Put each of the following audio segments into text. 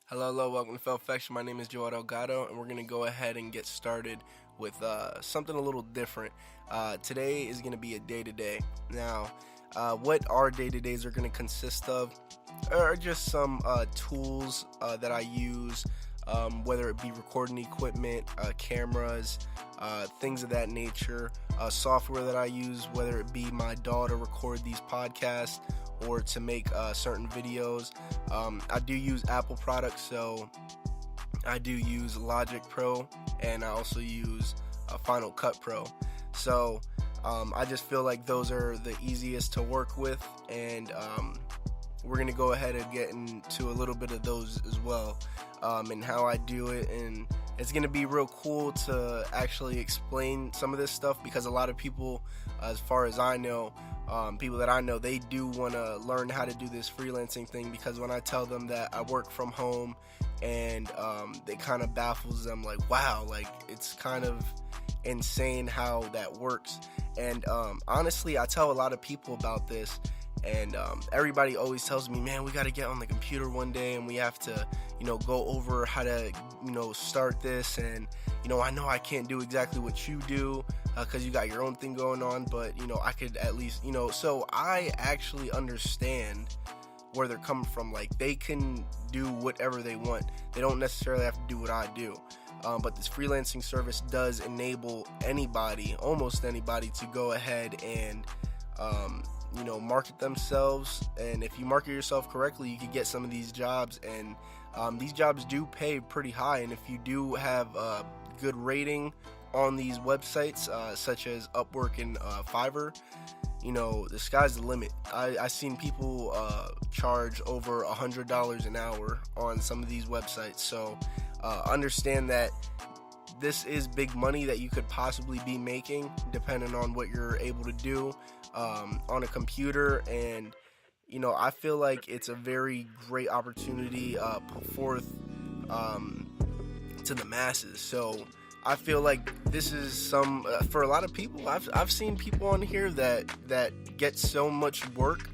Hello, welcome to Failfection. My name is Joel Delgado, and we're going to go ahead and get started with something a little different. Today is going to be a day-to-day. Now, what our day-to-days are going to consist of are just some tools that I use, whether it be recording equipment, cameras, things of that nature, software that I use, whether it be my DAW to record these podcasts or to make certain videos. I do use Apple products, so I do use Logic Pro, and I also use Final Cut Pro. So I just feel like those are the easiest to work with, and we're going to go ahead and get into a little bit of those as well, and how I do it. And it's going to be real cool to actually explain some of this stuff, because a lot of people, as far as I know, people that I know, they do want to learn how to do this freelancing thing, because when I tell them that I work from home, and it kind of baffles them, like, wow, like, it's kind of insane how that works. And honestly, I tell a lot of people about this, and everybody always tells me, man, we got to get on the computer one day, and we have to, go over how to, start this. And, I know I can't do exactly what you do, because you got your own thing going on, but, I could at least, so I actually understand where they're coming from. Like, they can do whatever they want. They don't necessarily have to do what I do. But this freelancing service does enable anybody, almost anybody, to go ahead and, market themselves. And if you market yourself correctly, you could get some of these jobs, and these jobs do pay pretty high. And if you do have a good rating on these websites, such as Upwork and Fiverr, the sky's the limit. I've seen people charge over $100 an hour on some of these websites. So understand that this is big money that you could possibly be making, depending on what you're able to do on a computer. And I feel like it's a very great opportunity put forth to the masses. So I feel like this is some for a lot of people. I've seen people on here that get so much work.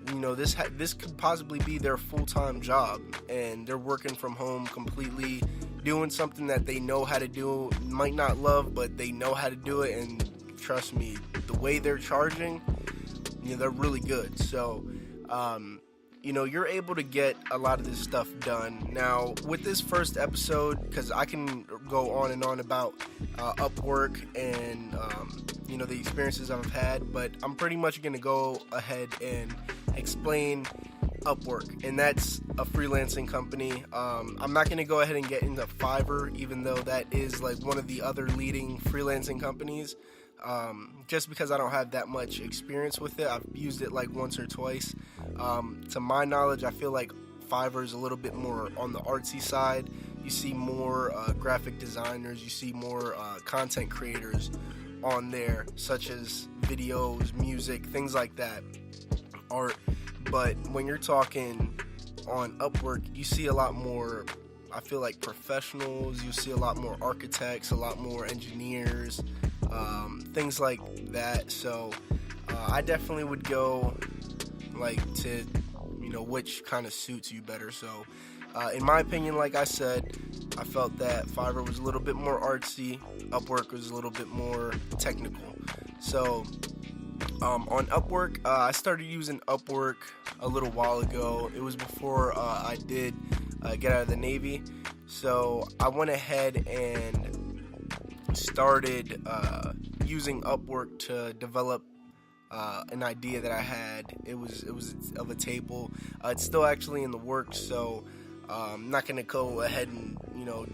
This could possibly be their full-time job, and they're working from home completely, doing something that they know how to do, might not love, but they know how to do it. And trust me, the way they're charging, they're really good. So you're able to get a lot of this stuff done. Now, with this first episode, because I can go on and on about Upwork and the experiences I've had, but I'm pretty much going to go ahead and explain Upwork, and that's a freelancing company. I'm not going to go ahead and get into Fiverr, even though that is like one of the other leading freelancing companies, just because I don't have that much experience with it. I've used it like once or twice. To my knowledge, I feel like Fiverr is a little bit more on the artsy side. You see more graphic designers, you see more content creators on there, such as videos, music, things like that, art. But when you're talking on Upwork, you see a lot more, I feel like, professionals. You see a lot more architects, a lot more engineers, things like that. So I definitely would go to which kind of suits you better. So in my opinion, like I said, I felt that Fiverr was a little bit more artsy, Upwork was a little bit more technical. So on Upwork, I started using Upwork a little while ago. It was before I did get out of the Navy. So I went ahead and started using Upwork to develop an idea that I had. It was of a table. It's still actually in the works, so I'm not going to go ahead and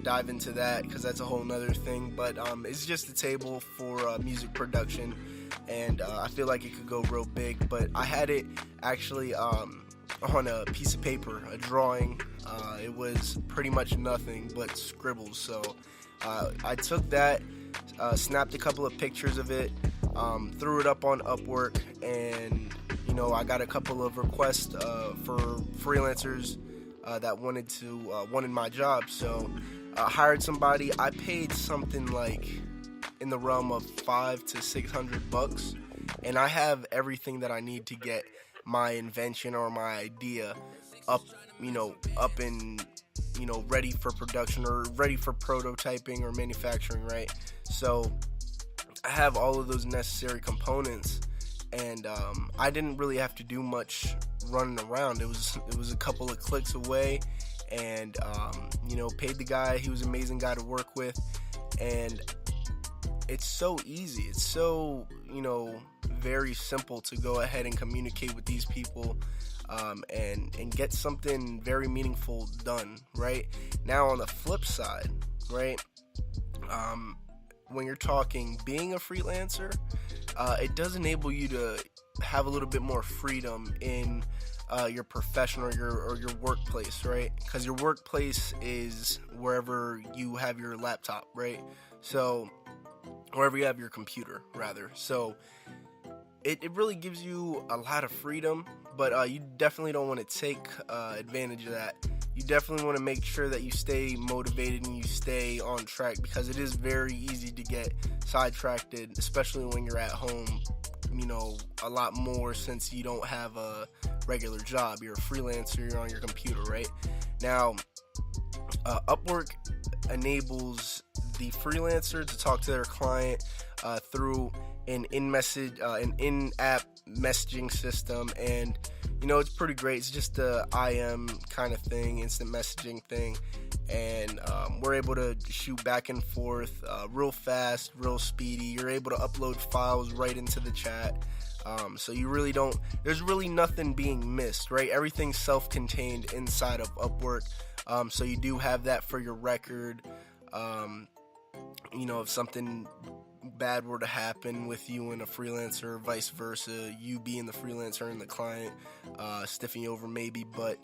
dive into that, because that's a whole nother thing. But it's just a table for music production, and I feel like it could go real big. But I had it actually on a piece of paper, a drawing. It was pretty much nothing but scribbles. So I took that, snapped a couple of pictures of it, threw it up on Upwork, and I got a couple of requests for freelancers that wanted my job. So I hired somebody. I paid something like in the realm of $500 to $600, and I have everything that I need to get my invention or my idea up, up and, ready for production or ready for prototyping or manufacturing, right? So I have all of those necessary components, and I didn't really have to do much running around. It was a couple of clicks away, and paid the guy. He was an amazing guy to work with, and it's so easy. It's so very simple to go ahead and communicate with these people, and get something very meaningful done. Right now, on the flip side, right. When you're talking being a freelancer, it does enable you to have a little bit more freedom in your profession or your workplace, right? Because your workplace is wherever you have your laptop, right? So wherever you have your computer, rather. So it really gives you a lot of freedom, but you definitely don't want to take advantage of that. You definitely want to make sure that you stay motivated and you stay on track, because it is very easy to get sidetracked, especially when you're at home, a lot more since you don't have a regular job. You're a freelancer, you're on your computer, right? Now, Upwork enables the freelancer to talk to their client through an in-app messaging system, and it's pretty great. It's just the IM kind of thing, instant messaging thing, and we're able to shoot back and forth real fast, real speedy. You're able to upload files right into the chat, so you really don't, there's really nothing being missed, right? Everything's self-contained inside of Upwork, so you do have that for your record. If something bad were to happen with you and a freelancer, or vice versa, you being the freelancer and the client stiffing you over maybe, but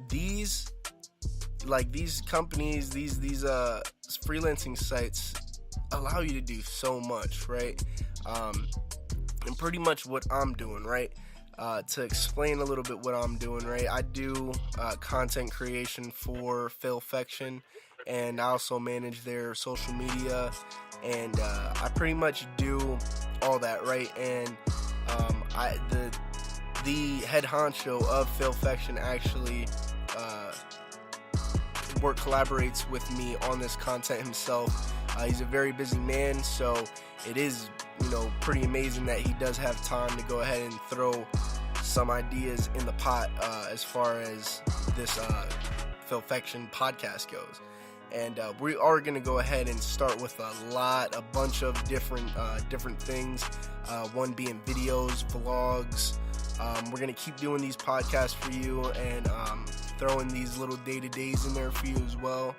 these companies, these freelancing sites allow you to do so much, right? And pretty much what I'm doing, right? To explain a little bit what I'm doing, right? I do content creation for Failfection, and I also manage their social media, and I pretty much do all that, right? And the head honcho of Failfection actually collaborates with me on this content himself. He's a very busy man, so it is pretty amazing that he does have time to go ahead and throw some ideas in the pot as far as this Failfection podcast goes. And we are going to go ahead and start with a bunch of different things, one being videos, vlogs. We're going to keep doing these podcasts for you, and throwing these little day-to-days in there for you as well.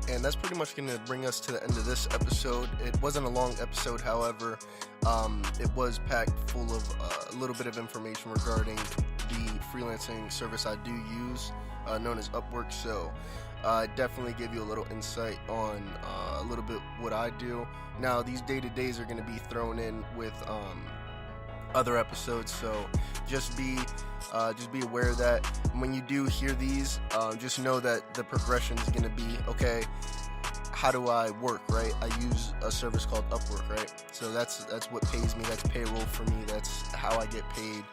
And that's pretty much going to bring us to the end of this episode. It wasn't a long episode, however. It was packed full of a little bit of information regarding the freelancing service I do use, known as Upwork. So definitely give you a little insight on a little bit what I do. Now, these day-to-days are going to be thrown in with other episodes, so just be aware of that. When you do hear these, just know that the progression is going to be, okay, how do I work, right? I use a service called Upwork, right? So that's what pays me. That's payroll for me. That's how I get paid.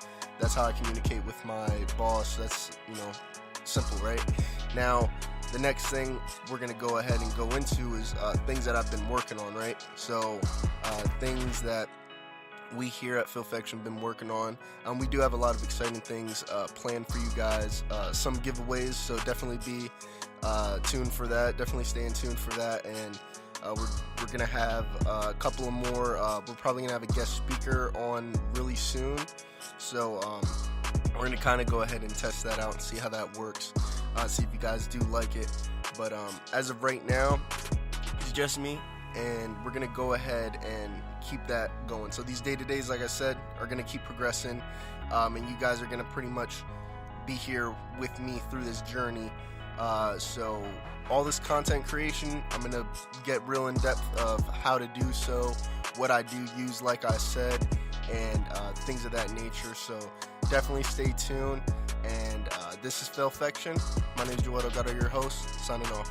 That's how I communicate with my boss. That's, simple, right? Now, the next thing we're going to go ahead and go into is things that I've been working on, right? So things that we here at Failfection have been working on. We do have a lot of exciting things planned for you guys. Some giveaways, so definitely be tuned for that. Definitely stay in tune for that. And we're going to have a couple of more. We're probably going to have a guest speaker on really soon. So we're going to kind of go ahead and test that out and see how that works. See if you guys do like it. But as of right now, it's just me, and we're going to go ahead and keep that going. So these day-to-days, like I said, are going to keep progressing, and you guys are going to pretty much be here with me through this journey. So all this content creation, I'm going to get real in depth of how to do so, what I do use, like I said, and things of that nature. So definitely stay tuned. And this is Failfection. My name is Joel Delgado, your host, signing off.